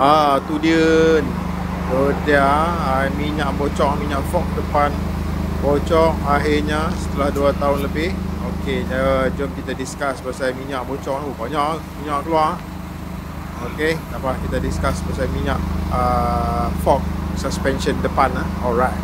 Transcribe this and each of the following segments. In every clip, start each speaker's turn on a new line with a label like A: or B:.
A: Tu dia. Tu dia minyak bocor, minyak fog depan bocor akhirnya setelah 2 tahun lebih. Okey, jom kita discuss pasal minyak bocor tu. Banyak minyak keluar. Okey, tak apa, kita discuss pasal minyak fog suspension depan. Alright.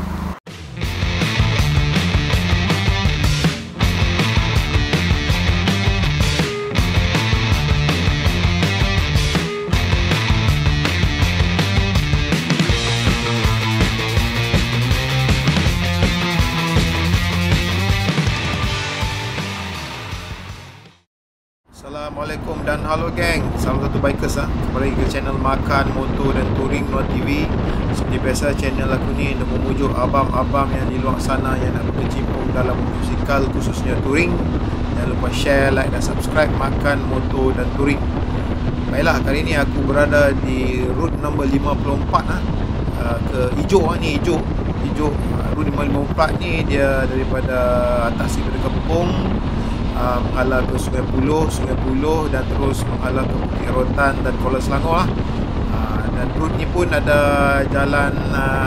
A: Assalamualaikum dan halo geng. Salam satu bikers kembali ke channel Makan Motor dan Touring Nuar TV. Seperti biasa, channel aku ni untuk memujuk abang-abang yang di luar sana yang nak berkecimpung dalam motosikal, khususnya touring. Jangan lupa share, like dan subscribe Makan Motor dan Touring. Baiklah, kali ni aku berada di route nombor 54 ke hijau ni, hijau route 54 ni dia daripada atas daripada Kepung mengalah ke Sungai Buloh dan terus mengalah ke Bukit Rotan dan Kuala Selangor dan route ni pun ada jalan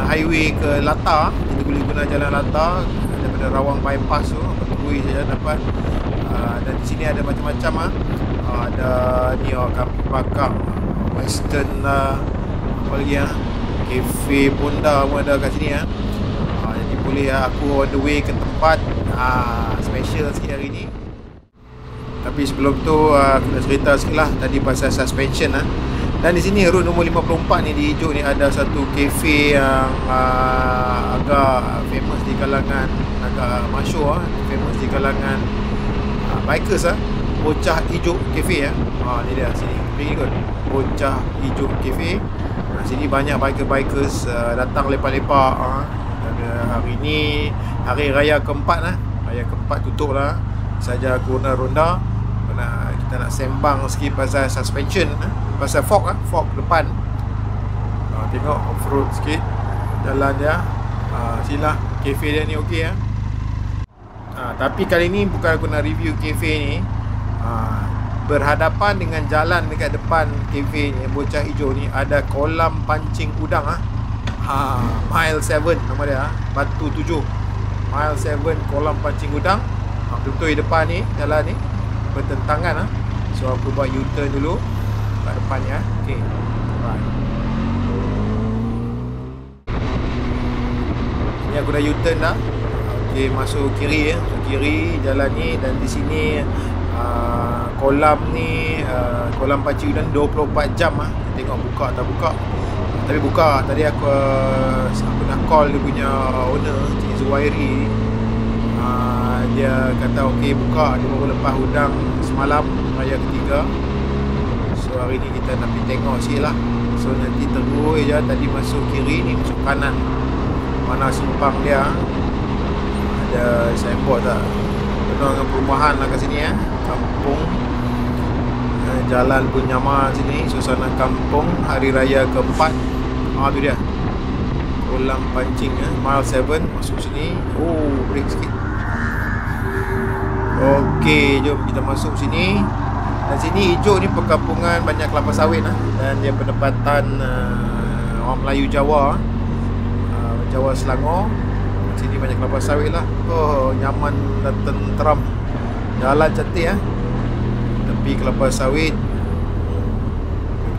A: highway ke Lata. Kita boleh guna jalan Lata daripada Rawang bypass tu, terus saja dapat. Dan di sini ada macam-macam ada ni kampung bakar western apa lagi cafe Bonda pun ada kat sini jadi boleh aku on the way ke tempat special sikit hari ni. Tapi sebelum tu aku nak cerita sikit lah tadi pasal suspension Dan di sini route nombor 54 ni, di hijau ni, ada satu kafe yang agak famous di kalangan, agak masyhur famous di kalangan bikers Bocah Hijau Cafe ni dia sini. Pergi kot Bocah Hijau Cafe. Sini banyak bikers datang lepak-lepak. Hari ni hari raya keempat Raya keempat tutup lah. Saja aku ronda. Kita nak sembang sikit pasal suspension, pasal fog depan. Tengok off-road sikit jalan dia. Sila kafe dia ni okey tapi kali ni bukan aku nak review kafe ni. Berhadapan dengan jalan dekat depan kafe ni, Bocah Hijau ni, ada kolam pancing udang Mile 7 nama dia, Batu 7 Mile 7 kolam pancing udang. Betul-betul di depan ni, jalan ni bertentangan So aku buat U-turn dulu kat depan ni okey. Right. Ni aku dah U-turn dah. Okey, masuk kiri kiri jalan ni. Dan di sini kolam ni, kolam pancing udang 24 jam Tengok buka tak buka. Tapi buka. Tadi aku nak call dia punya owner, Cik Zuhairi. Dia kata okey buka. Dia baru lepas udang semalam, raya ketiga. So hari ni kita nak pergi tengok sikit lah. So nanti terus je. Tadi masuk kiri, ni masuk kanan. Mana simpang dia, ada signboard tak, penuh dengan perumahan lah kat sini kampung. Jalan pun nyaman sini, suasana kampung. Hari raya keempat. Tu dia kolam pancing Mile 7. Masuk sini. Break sikit. Okey, jom kita masuk sini. Dan sini hijau ni perkampungan, banyak kelapa sawit dan dia pendapatan orang Melayu Jawa, Jawa Selangor. Sini banyak kelapa sawit lah. Nyaman dan tenteram. Jalan cantik tepi kelapa sawit.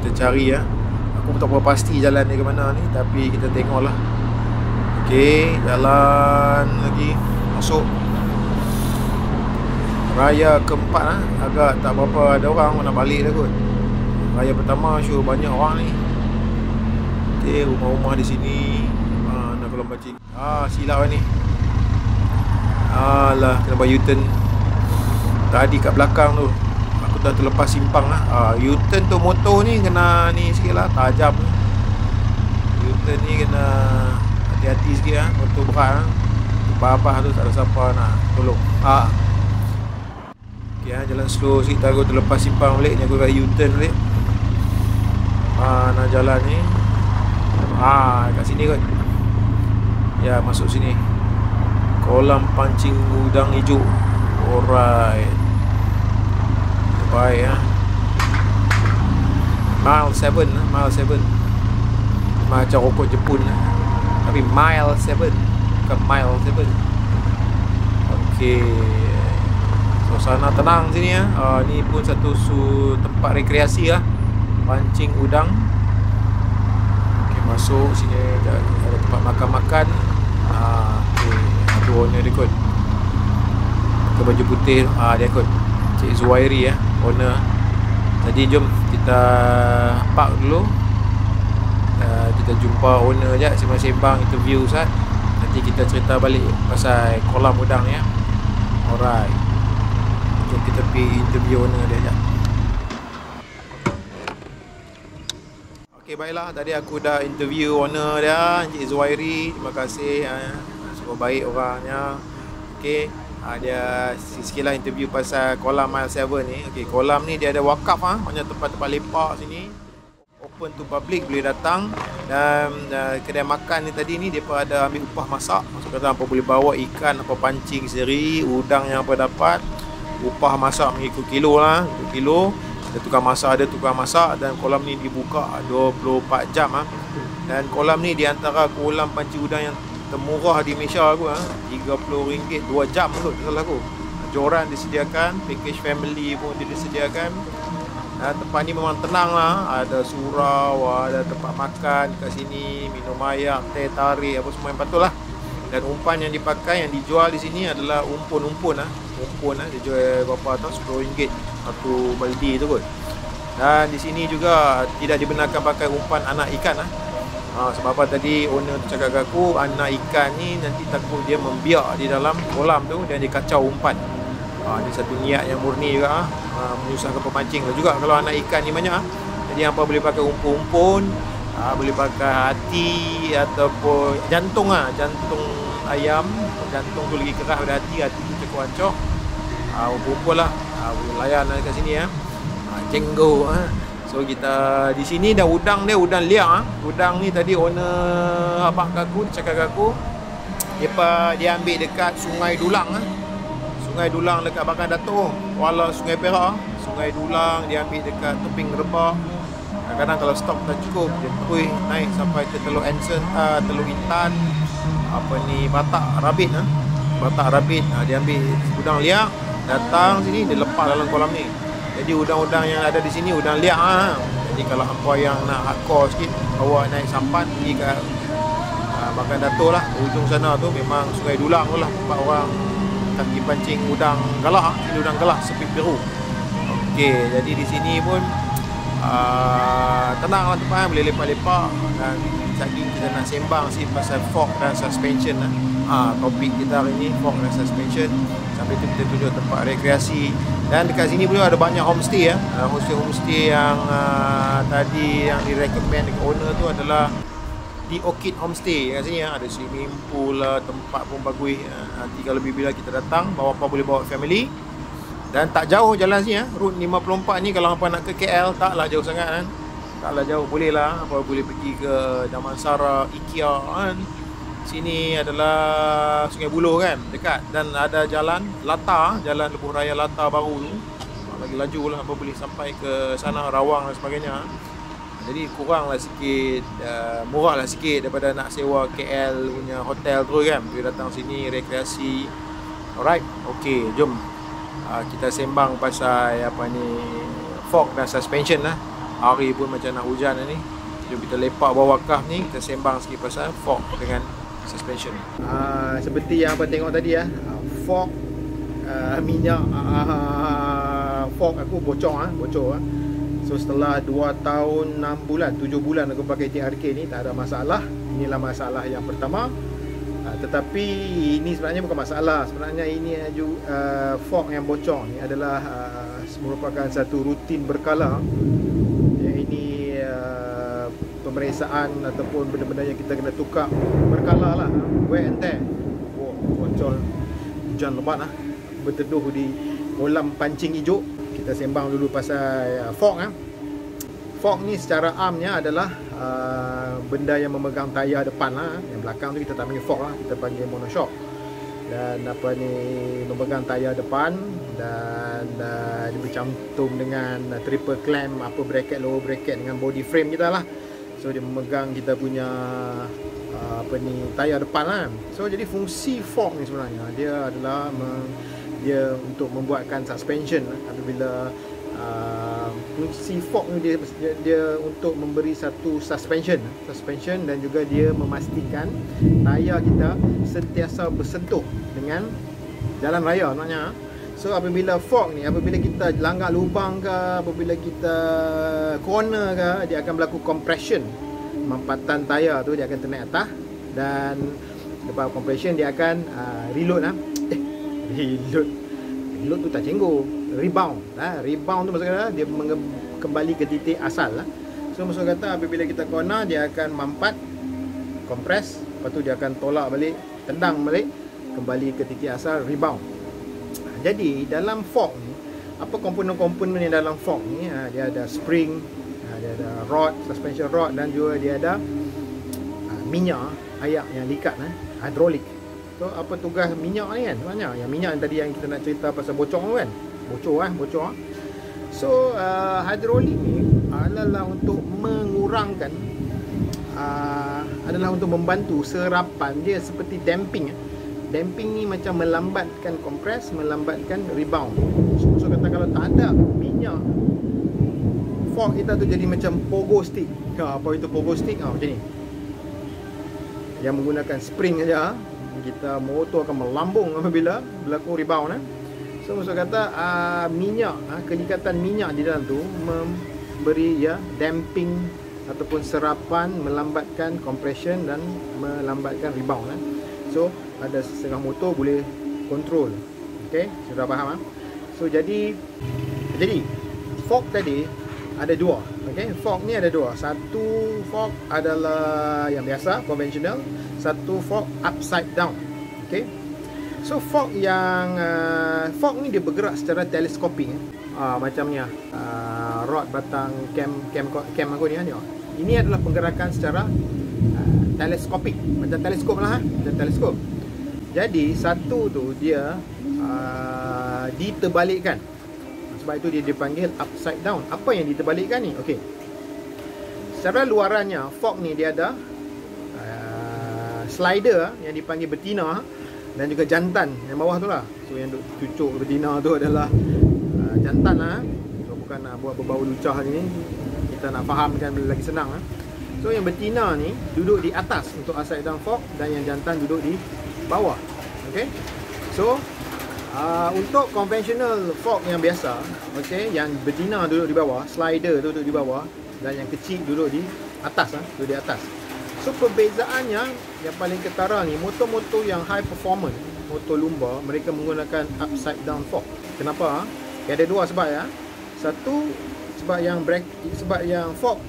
A: Kita cari aku tak berapa pasti jalan ni ke mana ni, tapi kita tengok lah. Okey, jalan lagi masuk. Raya keempat agak tak berapa ada orang, nak balik dah kot. Raya pertama sure banyak orang ni. Okey, rumah-rumah di sini. Nak kolam pancing. Silap ni. Alah, kena buat U-turn. Tadi kat belakang tu aku dah terlepas simpang U-turn tu motor ni kena ni sikit lah, tajam. U-turn ni kena hati-hati sikit motor berat Babah tu tak ada siapa nak tolong. Okey, jalan slow sikit. Aku terlepas simpang balik ni, aku dah U-turn balik. Mana jalan ni? Kat sini kot. Ya, masuk sini. Kolam pancing udang hijau. Alright. Baik Mile 7. macam rokok Jepun tapi Mile 7, bukan Mile 7. Okey, suasana tenang sini ya. Ni pun satu tempat rekreasi lah, pancing udang. Okey, masuk sini ada tempat makan-makan. Okey, ada owner dia kot, pakai baju putih. Dia kot Cik Zuhairi ya, owner. Jadi jom kita park dulu. Kita jumpa owner je, sembang-sembang, interview Ustaz. Nanti kita cerita balik pasal kolam udang ya. Alright, jom kita pergi interview owner dia je. Okey, baiklah, tadi aku dah interview owner dia, Encik Zuhairi. Terima kasih, semua baik orangnya. Okey, dia sikit lah interview pasal kolam Mile 7 ni. Okey, kolam ni dia ada wakaf banyak tempat-tempat lepak sini, open to public, boleh datang. Dan kedai makan ni tadi ni depa ada ambil upah masak. Maksud kata apa boleh bawa ikan apa pancing sendiri, udang yang apa dapat. Upah masak mengikut kilo lah, untuk kilo. Ada tukang masak dan kolam ni dibuka 24 jam Dan kolam ni di antara kolam pancing udang yang termurah di Malaysia aku RM30 2 jam tu, tak salah aku. Joran disediakan, package family pun disediakan. Tempat ni memang tenang lah. Ada surau, ada tempat makan kat sini, minum air, teh tarik, apa semua yang patut lah. Dan umpan yang dipakai, yang dijual di sini adalah umpun dia jual berapa tau, RM10 satu baldi tu kot. Dan di sini juga tidak dibenarkan pakai umpan anak ikan sebab apa tadi owner tu cakap kat aku, anak ikan ni nanti takut dia membiak di dalam kolam tu dan dia kacau umpan. Dia satu niat yang murni juga menyusahkan pemancing juga kalau anak ikan ni banyak. Jadi hampa boleh pakai umpun-umpun, boleh pakai hati ataupun jantung jantung ayam. Jantung tu lagi keras daripada hati tu cukup hancur. Umpun-umpun lah, boleh layan kat sini jenggo. So kita di sini dah udang dia udang liar. Udang ni tadi owner abang aku cakap kat aku, dia ambil dekat Sungai Dulang Sungai Dulang dekat Bakar Datuk, Kuala Sungai Perak. Sungai Dulang dia ambil dekat Teping Rebak. Kadang-kadang kalau stok tak cukup, dia pergi naik sampai ke Teluk Anson, Teluk Intan, Batak Rabit Batak Rabit. Dia ambil udang liar, datang sini dia lepas dalam kolam ni. Jadi udang-udang yang ada di sini udang liar. Jadi kalau hampa yang nak hardcore sikit, bawa naik sampan pergi ke Bakar Datuk lah, ujung sana tu memang Sungai Dulang tu lah tempat orang kaki pancing udang galah, udang galah sepit biru. Okey, jadi di sini pun tenang lah tempat, boleh lepak-lepak. Dan lagi kita nak sembang pasal fork dan suspension topik kita hari ni, fork dan suspension. Sampai tu kita tunjuk tempat rekreasi. Dan dekat sini pun ada banyak homestay homestay yang tadi yang direkomend dekat owner tu adalah di Orchid Homestay. Kat sini ada swimming pool lah, tempat pun bagus. Nanti kalau bila kita datang, apa boleh bawa family. Dan tak jauh jalan sini Route 54 ni kalau apa nak ke KL taklah jauh sangat taklah jauh, boleh lah apa boleh pergi ke Damansara, IKEA Sini adalah Sungai Buloh dekat. Dan ada jalan Lata, jalan lebuh raya Lata baru tu. Lagi laju lah apa boleh sampai ke sana, Rawang dan sebagainya. Jadi kurang lah sikit, murah lah sikit daripada nak sewa KL punya hotel tu boleh datang sini rekreasi. Alright, okey, jom kita sembang pasal fork dan suspension lah. Hari pun macam nak hujan ni. Jom kita lepak bawah wakaf ni, kita sembang sikit pasal fork dengan suspension. Seperti yang apa tengok tadi fork minyak fork aku bocor. So setelah 2 tahun 6 bulan 7 bulan aku pakai TRK ni tak ada masalah. Inilah masalah yang pertama. Tetapi ini sebenarnya bukan masalah. Sebenarnya ini fork yang bocor ni adalah merupakan satu rutin berkala. Ini pemeriksaan ataupun benda-benda yang kita kena tukar berkala lah. Wear and tear. Bocor hujan lebat berteduh di kolam pancing hijau. Kita sembang dulu pasal fork. Fork ni secara amnya adalah benda yang memegang tayar depan Yang belakang tu kita tak panggil fork kita panggil monoshock. Dan memegang tayar depan. Dan dia bercantum dengan triple clamp, upper bracket, lower bracket dengan body frame kita lah. So dia memegang kita punya tayar depan kan. So jadi fungsi fork ni sebenarnya dia adalah dia untuk membuatkan suspension apabila fungsi fork ni dia untuk memberi satu suspension dan juga dia memastikan tayar kita sentiasa bersentuh dengan jalan raya sebenarnya. So apabila fork ni, apabila kita langgar lubang ke, apabila kita corner ke, dia akan berlaku compression. Mampatan tayar tu dia akan ternaik atas, dan lepas compression dia akan reload reload tu tak cenggu, rebound tu maksud kata dia kembali ke titik asal lah. So maksud kata apabila kita corner dia akan mampat, compress, lepas tu dia akan tolak balik, tendang balik, kembali ke titik asal, rebound. Jadi dalam fork ni, apa komponen-komponen yang dalam fork ni? Dia ada spring, dia ada rod, suspension rod, dan juga dia ada minyak air yang likat, hidrolik. So apa tugas minyak ni kan? Sebenarnya yang minyak yang tadi yang kita nak cerita pasal bocor tu kan? Bocor. So hidrolik ni adalah untuk mengurangkan, adalah untuk membantu serapan dia, seperti damping. Damping ni macam melambatkan compress, melambatkan rebound. So kata kalau tak ada minyak, fork kita tu jadi macam pogo stick. Apa itu pogo stick? Macam ni. Yang menggunakan spring saja, kita motor akan melambung apabila berlaku rebound. So maksud kata minyak, kenikatan minyak di dalam tu memberi damping ataupun serapan, melambatkan compression dan melambatkan rebound. So ada setengah motor boleh kontrol. Okey, sudah faham? So jadi fork tadi ada dua. Okey, fork ni ada dua. Satu fork adalah yang biasa, konvensional. Satu fork upside down. Okey. So fork yang fork ni dia bergerak secara teleskopik. Macam ni rod batang cam aku ni tengok. Ini adalah pergerakan secara teleskopik, macam teleskop lah, macam teleskop. Jadi satu tu dia diterbalikkan. Sebab itu dia dipanggil upside down. Apa yang diterbalikkan ni? Okey. Secara luarannya fork ni dia ada slider yang dipanggil betina, dan juga jantan yang bawah tu lah. So yang duk cucuk betina tu adalah jantan lah. So bukan nak buat berbau lucah ni, kita nak fahamkan lagi senang. So yang betina ni duduk di atas untuk upside down fork, dan yang jantan duduk di bawah. Okey. So untuk konvensional fork yang biasa, okey, yang betina duduk di bawah, slider duduk di bawah, dan yang kecil duduk di atas, duduk di atas. So perbezaannya yang paling ketara ni, motor-motor yang high performance, motor lumba, mereka menggunakan upside down fork. Kenapa? Ada dua sebab ya. Satu, sebab yang fork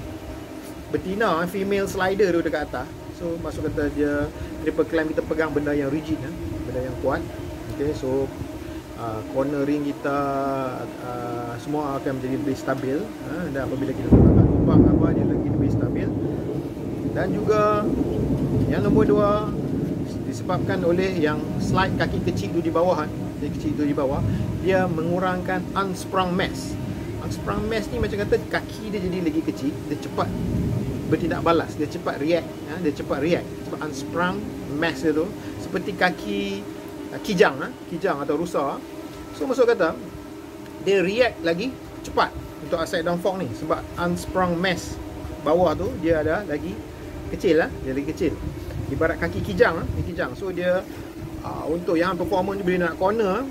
A: betina, female slider tu dekat atas. So maksud kata dia triple clamp, kita pegang benda yang rigid, benda yang kuat. Okay, so cornering kita semua akan menjadi lebih stabil, dan apabila kita letakkan lubang apa, dia lagi lebih stabil. Dan juga yang nombor dua, disebabkan oleh yang slide kaki kecil tu di bawah, dia mengurangkan unsprung mass. Unsprung mass ni macam kata kaki dia jadi lagi kecil, dia cepat bertindak balas, dia cepat react, sebab unsprung mass dia tu seperti kaki kijang atau rusa. So maksud kata dia react lagi cepat untuk upside down fork ni, sebab unsprung mass bawah tu dia ada lagi kecil, dia lagi kecil, ibarat kaki kijang. So dia untuk yang performance ni, bila nak corner,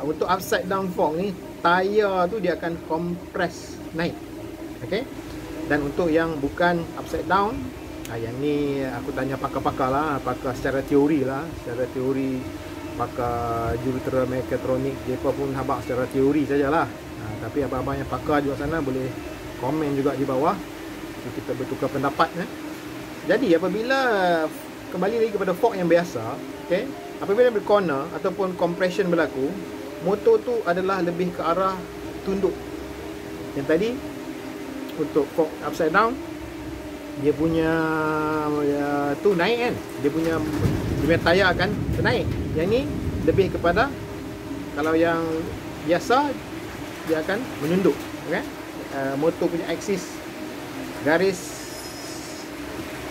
A: untuk upside down fork ni, tayar tu dia akan compress naik. Okey. Dan untuk yang bukan upside down, yang ni aku tanya pakar-pakar lah, pakar secara teori, pakar jurutera mekatronik, mereka pun habaq secara teori sajalah. Tapi abang-abang yang pakar di luar sana boleh komen juga di bawah, kita bertukar pendapat. Jadi apabila kembali lagi kepada fork yang biasa, okey, apabila bercorner ataupun compression berlaku, motor tu adalah lebih ke arah tunduk. Yang tadi untuk fork upside down, dia punya tu naik kan, dia punya tayar akan ternaik. Yang ni lebih kepada, kalau yang biasa dia akan menunduk, okey. motor punya aksis, garis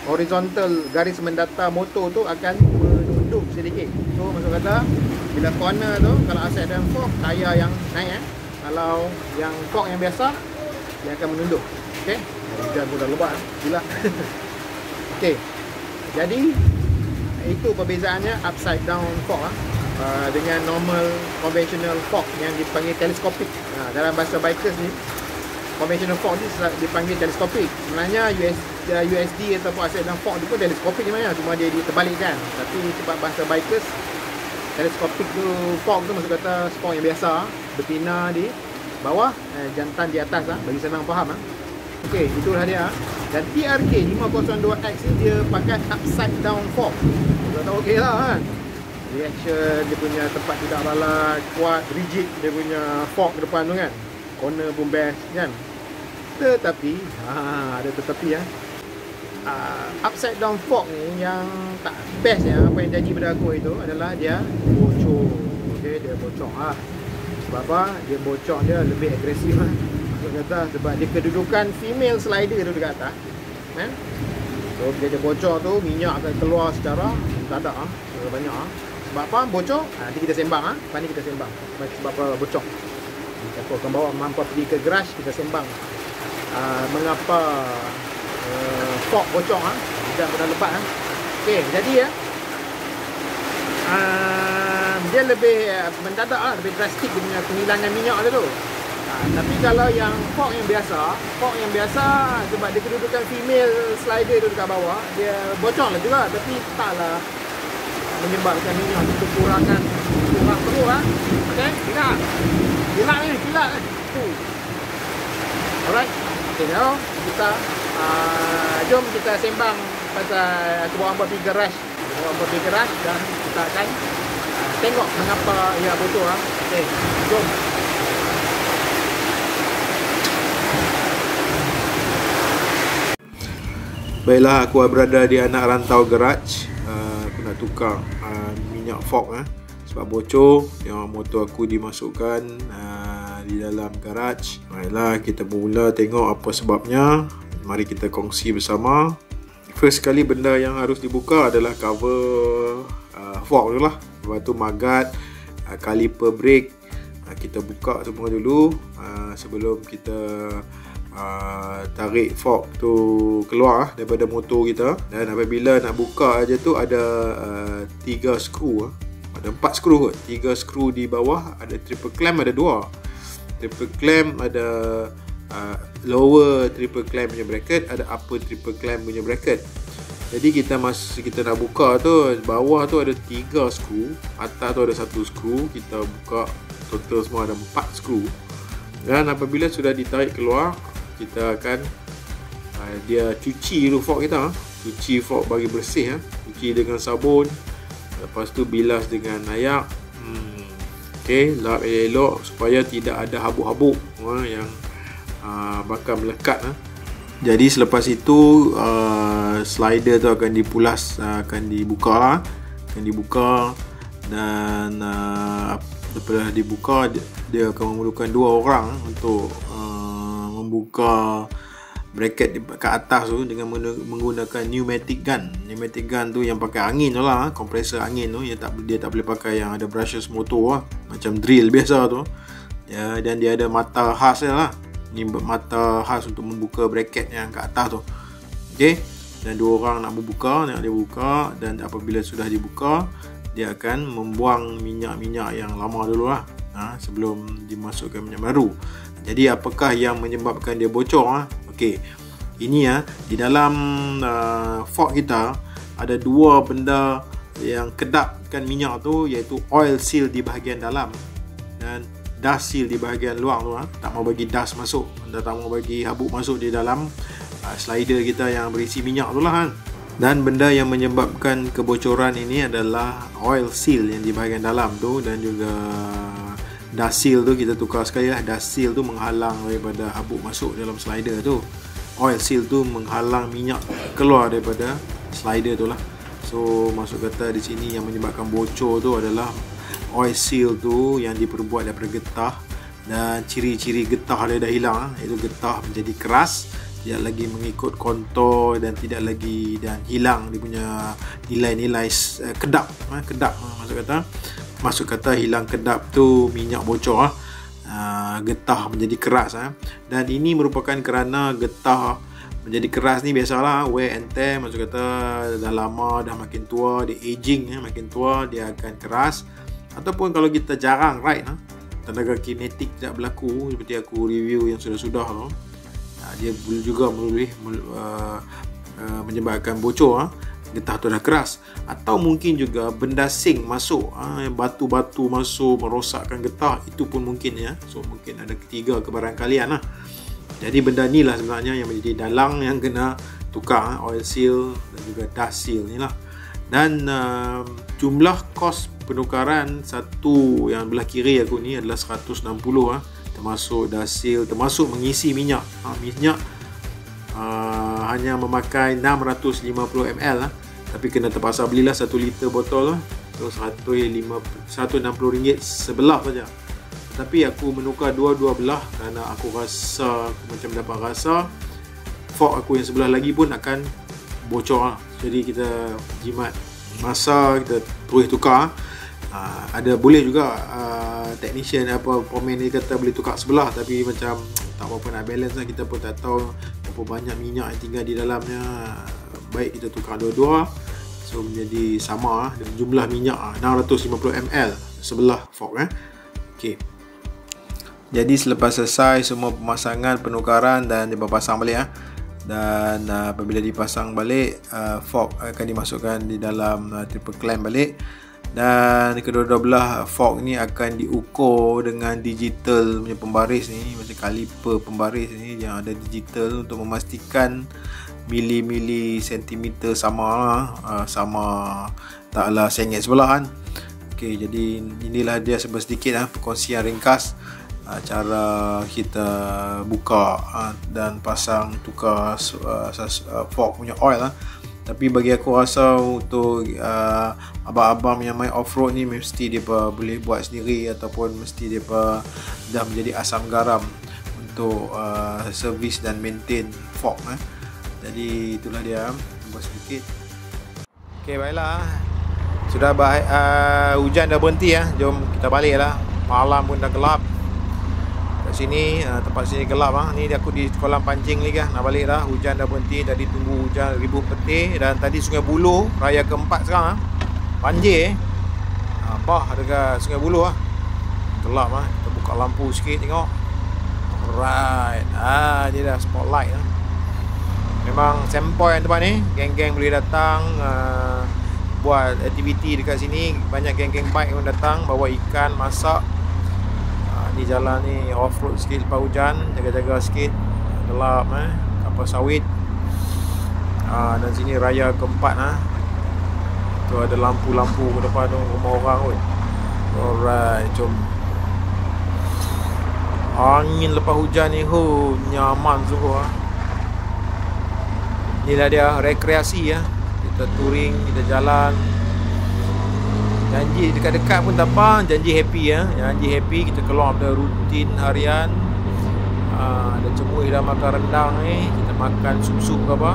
A: horizontal, garis mendatar motor tu akan menunduk sedikit. So maksud kata bila corner tu, kalau upside down fork, tayar yang naik kalau yang fork yang biasa dia akan menunduk. Okey, hujan pun dah lebat gila. Okey, jadi itu perbezaannya upside down fork dengan normal conventional fork yang dipanggil teleskopik. Dalam bahasa bikers ni, conventional fork ni dipanggil teleskopik. Sebenarnya USD ataupun upside down fork tu pun teleskopik sebenarnya, cuma dia terbalikkan. Tapi sebab bahasa bikers, teleskopik tu fork tu maksud kata fork yang biasa, betina di bawah, jantan di atas bagi senang faham. Okey, itulah dia. Dan TRK 502X ni dia pakai upside down fork. Kita tahu okey lah kan. Reaction dia punya tempat tidak balas, kuat, rigid dia punya fork ke depan tu kan. Corner pun best kan. Tetapi ada tetapi upside down fork ni yang tak best apa yang jadi pada aku itu adalah dia bocor. Okey, dia bocor Sebab apa? Dia bocor dia lebih agresif kata, sebab dia kedudukan female slider tu dekat atas kan. So bila dia bocor tu, minyak akan keluar secara tak ada banyak sebab apa bocor? Nanti kita sembang lepas ni kita sembang sebab apa bocor. Aku akan bawa mampu pergi ke garage, kita sembang mengapa fork bocor dan pada lebat Okey, jadi dia lebih mendadak lebih drastik dia punya kehilangan minyak tu. Tapi kalau yang fork yang biasa sebab dia kedudukan female slider tu dekat bawah, dia bocor lah juga, tapi taklah menyebabkan minyak tu kurang perlu Okey, kilat ni. Alright. Okey, now kita jom kita sembang pasal aku bawa pergi garage. Dan kita akan tengok mengapa ia bocor Okey, jom.
B: Baiklah, aku berada di anak rantau garage. Aku nak tukar minyak fork sebab bocor. Yang motor aku dimasukkan di dalam garage. Baiklah, kita mula tengok apa sebabnya. Mari kita kongsi bersama. First kali benda yang harus dibuka adalah cover fork tu lah. Lepas tu magat, caliper brake, kita buka semua dulu sebelum kita tarik fork tu keluar daripada motor kita. Dan apabila nak buka aja tu ada 3 skru, ada 4 skru kot. 3 skru di bawah, ada triple clamp, ada 2 triple clamp, ada lower triple clamp punya bracket, ada upper triple clamp punya bracket. Jadi kita nak buka tu, bawah tu ada 3 skru, atas tu ada 1 skru. Kita buka total semua ada 4 skru. Dan apabila sudah ditarik keluar, kita akan dia cuci dulu fork kita. Cuci fork bagi bersih cuci dengan sabun, lepas tu bilas dengan air. Okey, lap elok supaya tidak ada habuk-habuk yang bakal melekat. Jadi selepas itu slider tu akan dipulas, akan dibuka dan lepas dibuka dia akan memerlukan 2 orang untuk membuka bracket kat atas tu dengan menggunakan pneumatic gun. Pneumatic gun tu yang pakai angin tu lah, kompresor angin tu, dia tak boleh pakai yang ada brushless motor macam drill biasa tu dan dia ada mata khas lah. Ni mata khas untuk membuka bracket yang kat atas tu. Okey, dan 2 orang nak dia buka, dan apabila sudah dibuka, dia akan membuang minyak-minyak yang lama dulu lah sebelum dimasukkan minyak baru. Jadi apakah yang menyebabkan dia bocor? Okey, ini di dalam fork kita ada 2 benda yang kedapkan minyak tu, iaitu oil seal di bahagian dalam dan dust seal di bahagian luar tu. Tak mau bagi dust masuk, tak mau bagi habuk masuk di dalam slider kita yang berisi minyak tu lah Dan benda yang menyebabkan kebocoran ini adalah oil seal yang di bahagian dalam tu, dan juga dust seal tu kita tukar sekali lah. Dust seal tu menghalang daripada habuk masuk dalam slider tu. Oil seal tu menghalang minyak keluar daripada slider tu lah. So maksud kata di sini yang menyebabkan bocor tu adalah oil seal tu yang diperbuat daripada getah dan ciri-ciri getah dia dah hilang. Itu getah menjadi keras, tidak lagi mengikut kontur dan tidak lagi dan hilang dia punya nilai-nilai kedap. Kedap maksud kata hilang kedap tu minyak bocor. Getah menjadi keras. Dan ini merupakan kerana getah menjadi keras ni biasalah wear and tear, maksud kata dah lama, dah makin tua, dia aging, makin tua dia akan keras. Ataupun kalau kita jarang ride, tenaga kinetik tidak berlaku seperti aku review yang sudah-sudah tu, dia juga boleh menyebabkan bocor, getah tu dah keras. Atau mungkin juga benda sing masuk, batu-batu masuk merosakkan getah, itu pun mungkin ya. So mungkin ada ketiga kebarangkalian lah. Jadi benda ni lah sebenarnya yang menjadi dalang yang kena tukar, oil seal dan juga dust seal ni lah. Dan jumlah kos penukaran satu yang belah kiri aku ni adalah 160 termasuk dust seal, termasuk mengisi minyak. Minyak hanya memakai 650 ml tapi kena terpaksa belilah 1 liter botol terus RM160 sebelah saja. Tapi aku menukar dua-dua belah kerana aku rasa, aku macam dapat rasa fork aku yang sebelah lagi pun akan bocor. Jadi kita jimat masa, kita terus tukar. Ada boleh juga technician pemain ni kata boleh tukar sebelah, tapi macam tak apa nak balance lah. Kita pun tak tahu berapa banyak minyak yang tinggal di dalamnya. Baik kita tukar dua-dua, so menjadi sama dengan jumlah minyak 650 ml sebelah fork. Okay. Jadi selepas selesai semua pemasangan, penukaran dan dipasang balik dan apabila dipasang balik, fork akan dimasukkan di dalam triple clamp balik, dan kedua-dua belah fork ni akan diukur dengan digital punya pembaris ni, macam kaliper pembaris ni yang ada digital untuk memastikan mili-mili sentimeter sama taklah sengit sebelah kan. Okey, jadi inilah dia sedikit perkongsian ringkas cara kita buka dan pasang tukar fork punya oil. Tapi bagi aku rasa untuk abang-abang yang main off-road ni mesti dia boleh buat sendiri ataupun mesti dia dah menjadi asam garam untuk servis dan maintain fork. Jadi itulah dia, buat sedikit. Okey, baiklah. Sudah baik, hujan dah berhenti Jom kita baliklah. Malam pun dah gelap. Kat sini, tempat sini gelap Ni aku di kolam pancing lagi nak balik dah. Hujan dah berhenti, tadi tunggu hujan ribut peti. Dan tadi Sungai Buloh, raya keempat sekarang banjir bah dekat Sungai Buloh gelap Kita buka lampu sikit tengok. Alright, dia dah spotlight Memang sempoi tempat ni. Geng-geng boleh datang buat aktiviti dekat sini. Banyak geng-geng bike pun datang bawa ikan, masak. Ni jalan ni off-road sikit lepas hujan, jaga-jaga sikit, gelap kapal sawit. Dan sini raya keempat tu ada lampu-lampu ke depan tu, rumah orang kot. Alright, jom. Angin lepas hujan ni nyaman sungguh. Inilah dia rekreasi kita touring, kita jalan. Janji dekat-dekat pun tak apa, janji happy janji happy. Kita keluar dari rutin harian. Ada cemui dah makan rendang ni, kita makan sup-sup ke apa.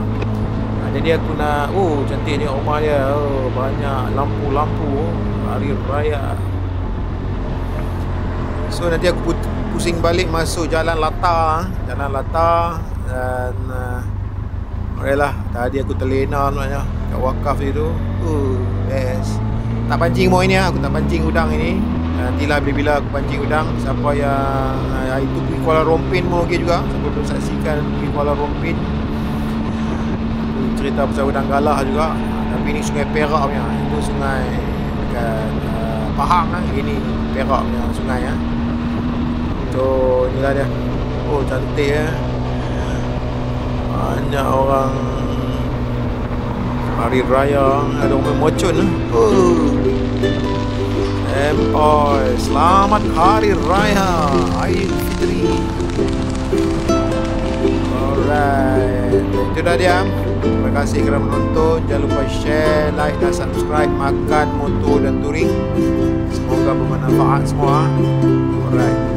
B: Jadi aku nak, cantik ni rumah dia. Banyak lampu-lampu hari raya. So nanti aku pusing balik masuk Jalan Latar. Jalan Latar. Dan baiklah, tadi aku terlena sebenarnya kat wakaf itu. Best. Tak pancing more ini aku tak pancing udang ini. Nantilah bila-bila aku pancing udang. Siapa yang itu pergi Kuala Rompin pun okey juga. Siapa belum saksikan pergi Kuala Rompin, aku cerita pasal udang galah juga. Tapi ini Sungai Perak punya. Itu sungai dekat Pahang Ini Perak punya sungai So inilah dia. Cantik Banyak orang hari raya, ada orang mocon Empoi, selamat hari raya Aidilfitri. Alright, itu dah dia. Terima kasih kerana menonton. Jangan lupa share, like dan subscribe Makan Motor dan Touring. Semoga bermanfaat semua. Alright.